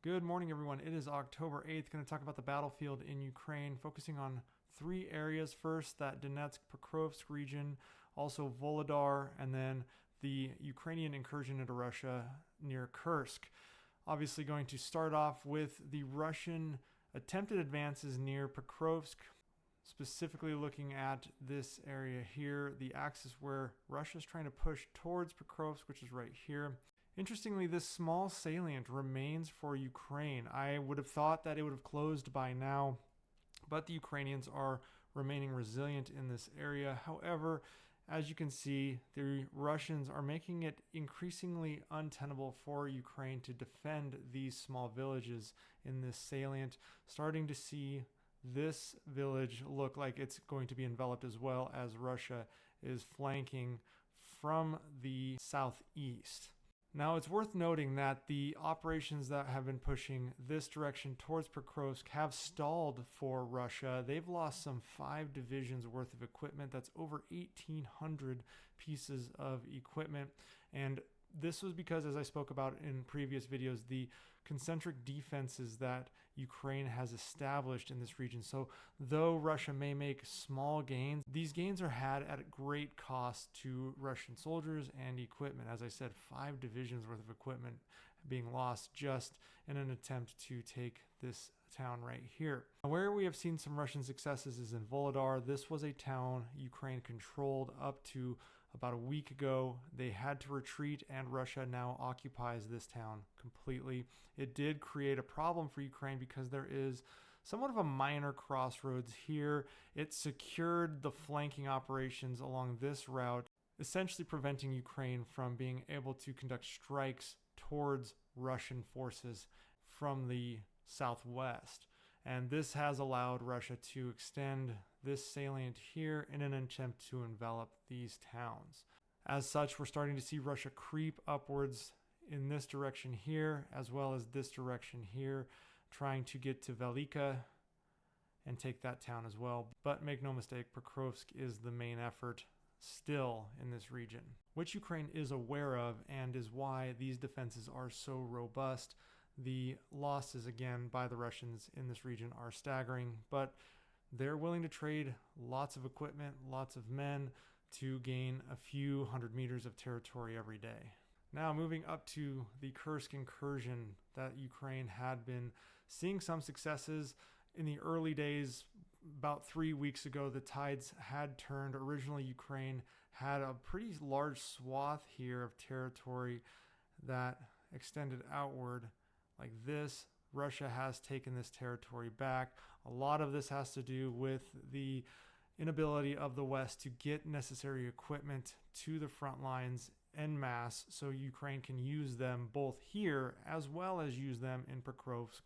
Good morning, everyone. It is October 8th. Going to talk about the battlefield in Ukraine, focusing on three areas. First, that Donetsk-Pokrovsk region, also Volodar, and then the Ukrainian incursion into Russia near Kursk. Obviously, going to start off with the Russian attempted advances near Pokrovsk, specifically looking at this area here, the axis where Russia is trying to push towards Pokrovsk, which is right here. Interestingly, this small salient remains for Ukraine. I would have thought that it would have closed by now, but the Ukrainians are remaining resilient in this area. However, as you can see, the Russians are making it increasingly untenable for Ukraine to defend these small villages in this salient, starting to see this village look like it's going to be enveloped as well, as Russia is flanking from the southeast. Now, it's worth noting that the operations that have been pushing this direction towards Pokrovsk have stalled for Russia. They've lost some 5 divisions worth of equipment. That's over 1,800 pieces of equipment. And this was because, as I spoke about in previous videos, the concentric defenses that Ukraine has established in this region. So though Russia may make small gains, these gains are had at great cost to Russian soldiers and equipment. As I said, 5 divisions worth of equipment being lost just in an attempt to take this town right here. Where we have seen some Russian successes is in Volodar. This was a town Ukraine controlled up to about a week ago. They had to retreat, and Russia now occupies this town completely. It did create a problem for Ukraine because there is somewhat of a minor crossroads here. It secured the flanking operations along this route, essentially preventing Ukraine from being able to conduct strikes towards Russian forces from the southwest. And this has allowed Russia to extend this salient here in an attempt to envelop these towns. As such, we're starting to see Russia creep upwards in this direction here, as well as this direction here, trying to get to Velika and take that town as well. But make no mistake, Pokrovsk is the main effort still in this region, which Ukraine is aware of, and is why these defenses are so robust. The losses, again, by the Russians in this region are staggering, but they're willing to trade lots of equipment, lots of men, to gain a few hundred meters of territory every day. Now, moving up to the Kursk incursion that Ukraine had been seeing some successes in the early days. About 3 weeks ago, the tides had turned. Originally, Ukraine had a pretty large swath here of territory that extended outward like this. Russia has taken this territory back. A lot of this has to do with the inability of the West to get necessary equipment to the front lines en masse, so Ukraine can use them both here as well as use them in Pokrovsk,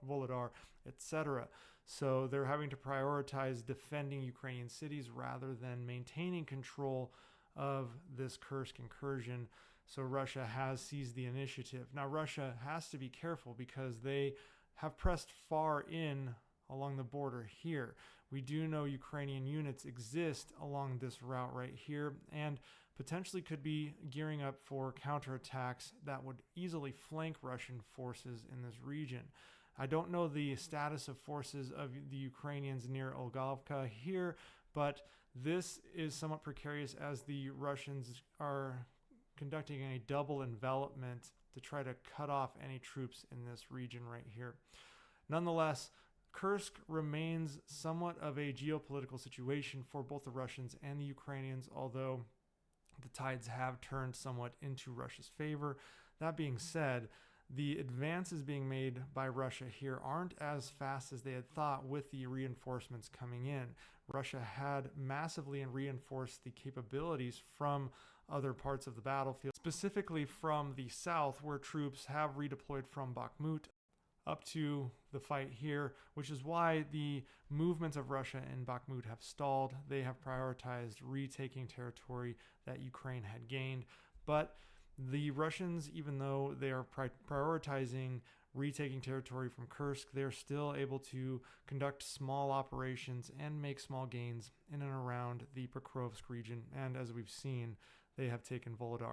Volodar, etc. So they're having to prioritize defending Ukrainian cities rather than maintaining control of this Kursk incursion. So Russia has seized the initiative. Now, Russia has to be careful because they have pressed far in along the border here. We do know Ukrainian units exist along this route right here, and potentially could be gearing up for counterattacks that would easily flank Russian forces in this region. I don't know the status of forces of the Ukrainians near Olgovka here, but this is somewhat precarious as the Russians are conducting a double envelopment to try to cut off any troops in this region right here. Nonetheless, Kursk remains somewhat of a geopolitical situation for both the Russians and the Ukrainians, although the tides have turned somewhat into Russia's favor. That being said, the advances being made by Russia here aren't as fast as they had thought with the reinforcements coming in. Russia had massively reinforced the capabilities from other parts of the battlefield, specifically from the south, where troops have redeployed from Bakhmut up to the fight here, which is why the movements of Russia in Bakhmut have stalled. They have prioritized retaking territory that Ukraine had gained. But the Russians, even though they are prioritizing retaking territory from Kursk, they're still able to conduct small operations and make small gains in and around the Pokrovsk region. And as we've seen, they have taken Volodar.